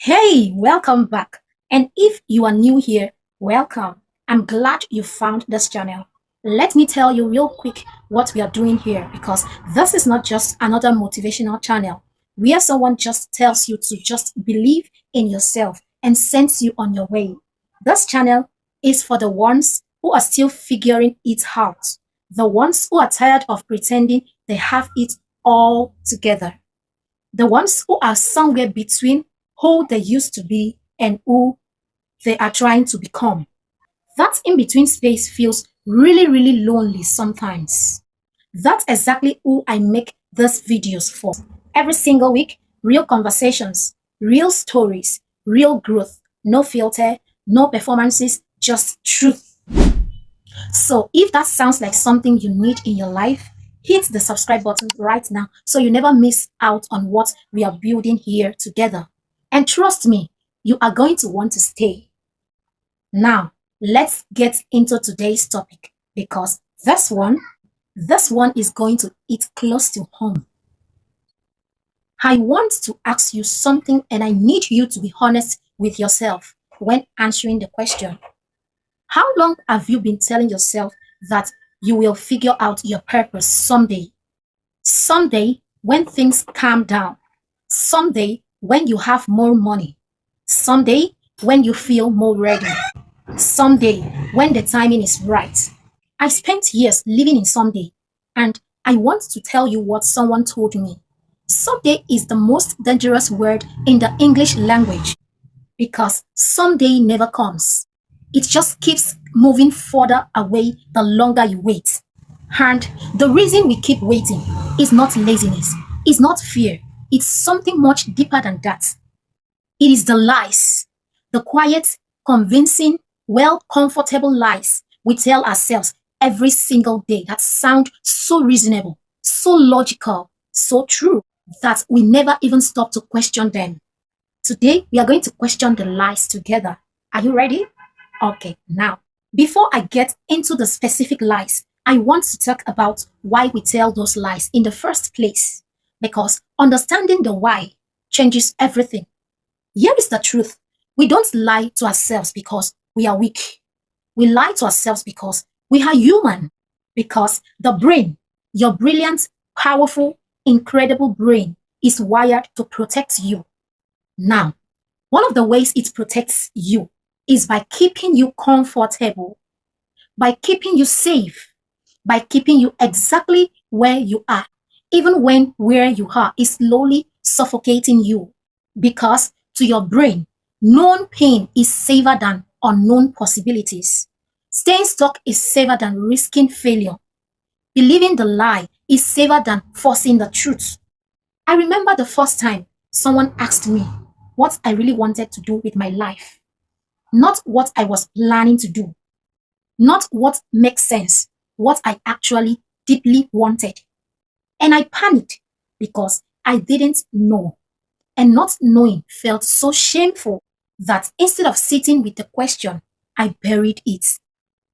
Hey, welcome back. And if you are new here, welcome. I'm glad you found this channel. Let me tell you real quick what we are doing here because this is not just another motivational channel where someone just tells you to just believe in yourself and sends you on your way. This channel is for the ones who are still figuring it out, the ones who are tired of pretending they have it all together, the ones who are somewhere between who they used to be and who they are trying to become. That in between space feels really, really lonely sometimes. That's exactly who I make these videos for. Every single week, real conversations, real stories, real growth, no filter, no performances, just truth. So if that sounds like something you need in your life, hit the subscribe button right now so you never miss out on what we are building here together. And trust me, you are going to want to stay. Now, let's get into today's topic because this one is going to hit close to home. I want to ask you something and I need you to be honest with yourself when answering the question. How long have you been telling yourself that you will figure out your purpose someday? Someday when things calm down. Someday when you have more money. Someday when you feel more ready. Someday when the timing is right. I spent years living in someday, and I want to tell you what someone told me. Someday is the most dangerous word in the English language because someday never comes. It just keeps moving further away the longer you wait. And the reason we keep waiting is not laziness, it's not fear, it's something much deeper than that. It is the lies, the quiet, convincing, comfortable lies we tell ourselves every single day that sound so reasonable, so logical, so true that we never even stop to question them. Today, we are going to question the lies together. Are you ready? Okay, now, before I get into the specific lies, I want to talk about why we tell those lies in the first place. Because understanding the why changes everything. Here is the truth. We don't lie to ourselves because we are weak. We lie to ourselves because we are human. Because the brain, your brilliant, powerful, incredible brain, is wired to protect you. Now, one of the ways it protects you is by keeping you comfortable, by keeping you safe, by keeping you exactly where you are, even when where you are is slowly suffocating you. Because to your brain, known pain is safer than unknown possibilities. Staying stuck is safer than risking failure. Believing the lie is safer than forcing the truth. I remember the first time someone asked me what I really wanted to do with my life. Not what I was planning to do, not what makes sense, what I actually deeply wanted. And I panicked because I didn't know. And not knowing felt so shameful that instead of sitting with the question, I buried it.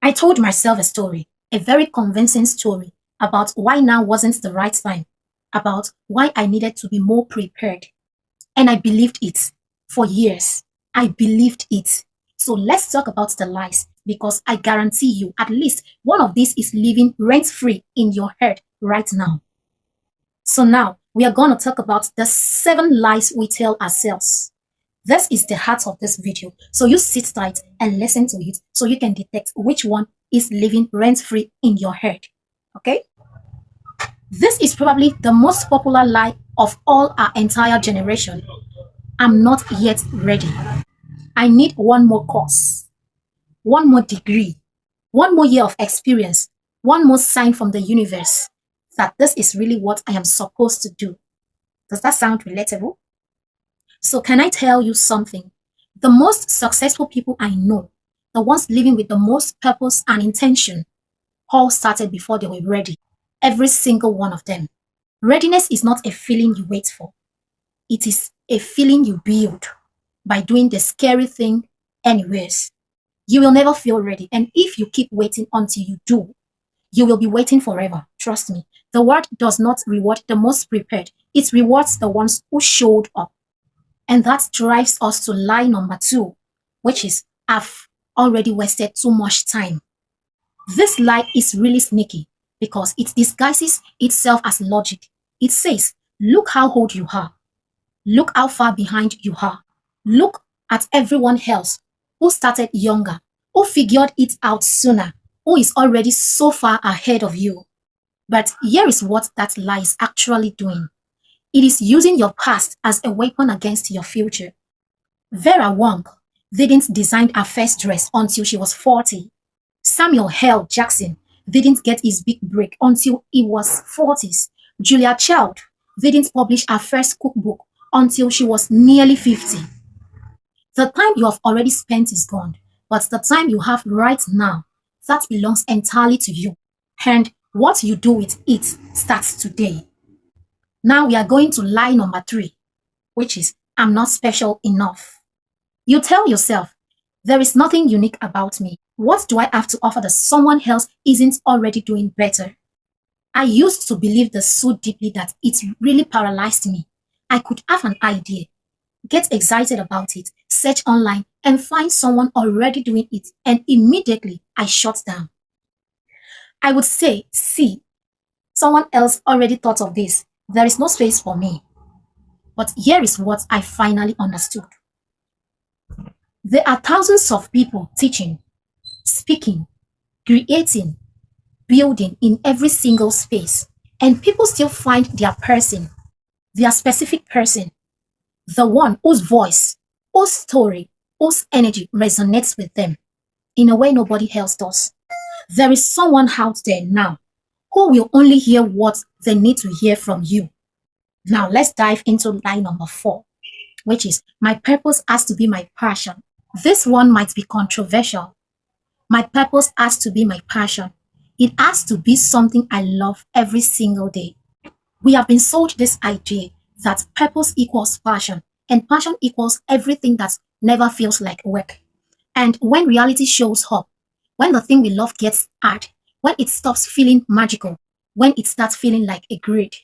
I told myself a story, a very convincing story about why now wasn't the right time, about why I needed to be more prepared. And I believed it for years. I believed it. So let's talk about the lies because I guarantee you at least one of these is living rent free in your head right now. So now we are going to talk about the 7 lies we tell ourselves. This is the heart of this video. So you sit tight and listen to it so you can detect which one is living rent free in your head. Okay? This is probably the most popular lie of all our entire generation. I'm not yet ready. I need one more course, one more degree, one more year of experience, one more sign from the universe that this is really what I am supposed to do. Does that sound relatable? So can I tell you something? The most successful people I know, the ones living with the most purpose and intention, all started before they were ready. Every single one of them. Readiness is not a feeling you wait for. It is a feeling you build by doing the scary thing anyways. You will never feel ready. And if you keep waiting until you do, you will be waiting forever. Trust me. The world does not reward the most prepared. It rewards the ones who showed up. And that drives us to lie number two, which is I've already wasted too much time. This lie is really sneaky because it disguises itself as logic. It says, look how old you are. Look how far behind you are. Look at everyone else who started younger, who figured it out sooner, who is already so far ahead of you. But here is what that lie is actually doing. It is using your past as a weapon against your future. Vera Wong didn't design her first dress until she was 40. Samuel L. Jackson didn't get his big break until he was 40s. Julia Child didn't publish her first cookbook until she was nearly 50. The time you have already spent is gone, but the time you have right now, that belongs entirely to you. And what you do with it starts today. Now we are going to lie number three, which is I'm not special enough. You tell yourself, there is nothing unique about me. What do I have to offer that someone else isn't already doing better? I used to believe this so deeply that it really paralyzed me. I could have an idea, get excited about it, search online, and find someone already doing it, and immediately I shut down. I would say, see, someone else already thought of this. There is no space for me. But here is what I finally understood. There are thousands of people teaching, speaking, creating, building in every single space, and people still find their specific person, the one whose voice, whose story, whose energy resonates with them in a way nobody else does. There is someone out there now who will only hear what they need to hear from you. Now let's dive into lie number four, which is my purpose has to be my passion. This one might be controversial. My purpose has to be my passion. It has to be something I love every single day. We have been sold this idea that purpose equals passion, and passion equals everything that never feels like work. And when reality shows up, when the thing we love gets hard, when it stops feeling magical, when it starts feeling like a grade,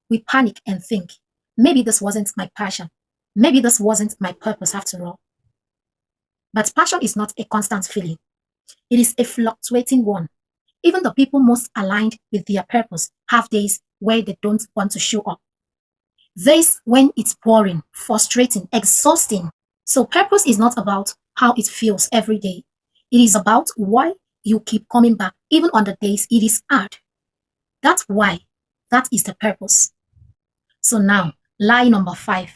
we panic and think, maybe this wasn't my passion. Maybe this wasn't my purpose after all. But passion is not a constant feeling. It is a fluctuating one. Even the people most aligned with their purpose have days where they don't want to show up. Days when it's boring, frustrating, exhausting. So purpose is not about how it feels every day. It is about why you keep coming back even on the days it is hard. That's why. That is the purpose. So now, lie number five.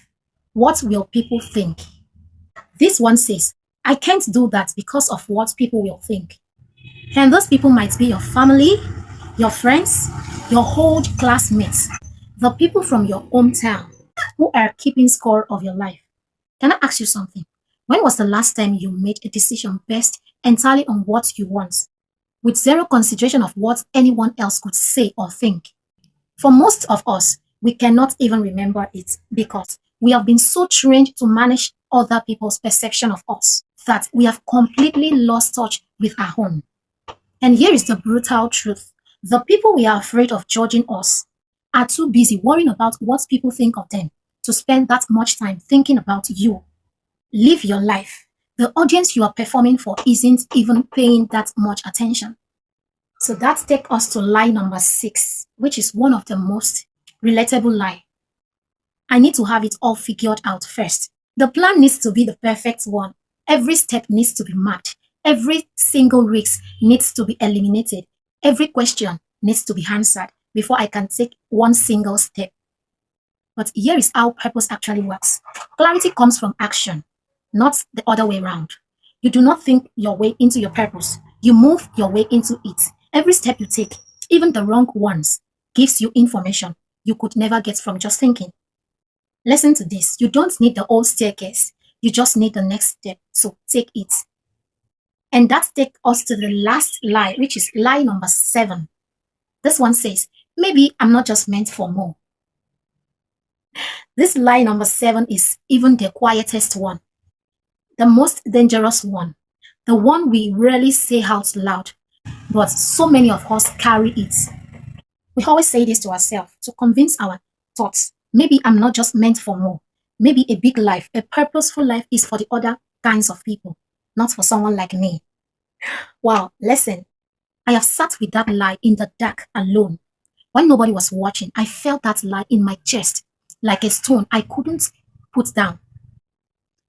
What will people think? This one says, I can't do that because of what people will think. And those people might be your family, your friends, your old classmates, the people from your hometown who are keeping score of your life. Can I ask you something? When was the last time you made a decision based entirely on what you want, with zero consideration of what anyone else could say or think? For most of us, we cannot even remember it because we have been so trained to manage other people's perception of us that we have completely lost touch with our own. And here is the brutal truth. The people we are afraid of judging us are too busy worrying about what people think of them to spend that much time thinking about you. Live your life. The audience you are performing for isn't even paying that much attention. So that takes us to lie number six, which is one of the most relatable lie. I need to have it all figured out first. The plan needs to be the perfect one. Every step needs to be mapped. Every single risk needs to be eliminated. Every question needs to be answered before I can take one single step. But here is how purpose actually works. Clarity comes from action, not the other way around. You do not think your way into your purpose. You move your way into it. Every step you take, even the wrong ones, gives you information you could never get from just thinking. Listen to this. You don't need the old staircase. You just need the next step. So take it. And that takes us to the last lie, which is lie number 7. This one says, maybe I'm not just meant for more. This lie number 7 is even the quietest one, the most dangerous one, the one we rarely say out loud, but so many of us carry it. We always say this to ourselves to convince our thoughts. Maybe I'm not just meant for more. Maybe a big life, a purposeful life is for the other kinds of people, not for someone like me. Wow, listen, I have sat with that lie in the dark alone. When nobody was watching, I felt that lie in my chest like a stone I couldn't put down.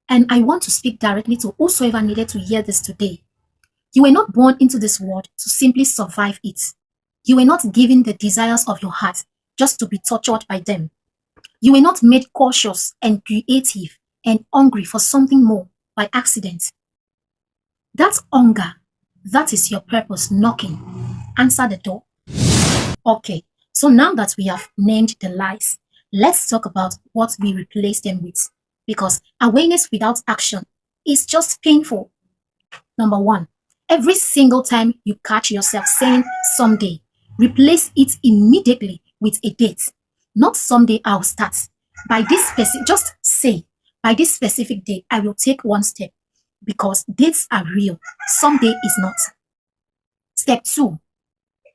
And I want to speak directly to whosoever needed to hear this today. You were not born into this world to simply survive it. You were not given the desires of your heart just to be tortured by them. You were not made cautious and creative and hungry for something more by accident. That hunger, that is your purpose knocking. Answer the door. Okay, so now that we have named the lies, let's talk about what we replace them with. Because awareness without action is just painful. Number one, every single time you catch yourself saying someday, replace it immediately with a date. Not someday I'll start. By this specific, just say, by this specific day, I will take one step because dates are real. Someday is not. Step two,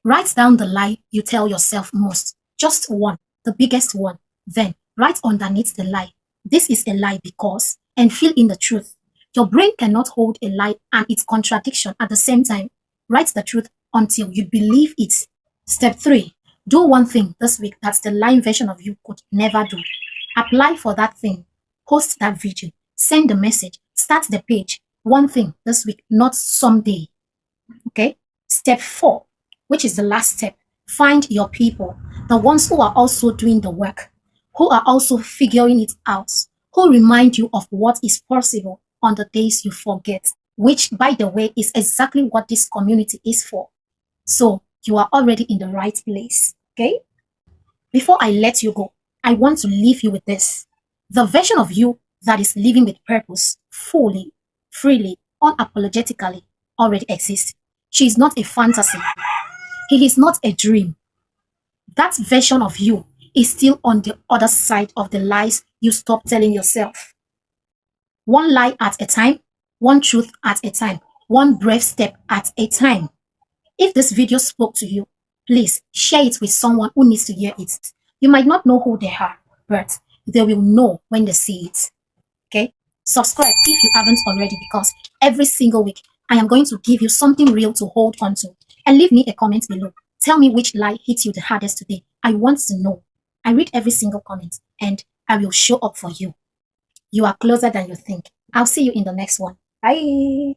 write down the lie you tell yourself most. Just one, the biggest one. Then write underneath the lie. This is a lie because, and fill in the truth. Your brain cannot hold a lie and its contradiction at the same time. Write the truth until you believe it. Step three, do one thing this week that the lying version of you could never do. Apply for that thing. Post that video. Send the message. Start the page. One thing this week, not someday. Okay? Step four, which is the last step. Find your people, the ones who are also doing the work, who are also figuring it out, who remind you of what is possible on the days you forget, which, by the way, is exactly what this community is for. So you are already in the right place. Okay? Before I let you go, I want to leave you with this. The version of you that is living with purpose, fully, freely, unapologetically, already exists. She is not a fantasy. He is not a dream. That version of you is still on the other side of the lies you stop telling yourself. One lie at a time, one truth at a time, one brave step at a time. If this video spoke to you, please share it with someone who needs to hear it. You might not know who they are, but they will know when they see it. Okay? Subscribe if you haven't already because every single week I am going to give you something real to hold on to. And leave me a comment below. Tell me which lie hit you the hardest today. I want to know. I read every single comment and I will show up for you. You are closer than you think. I'll see you in the next one. Bye.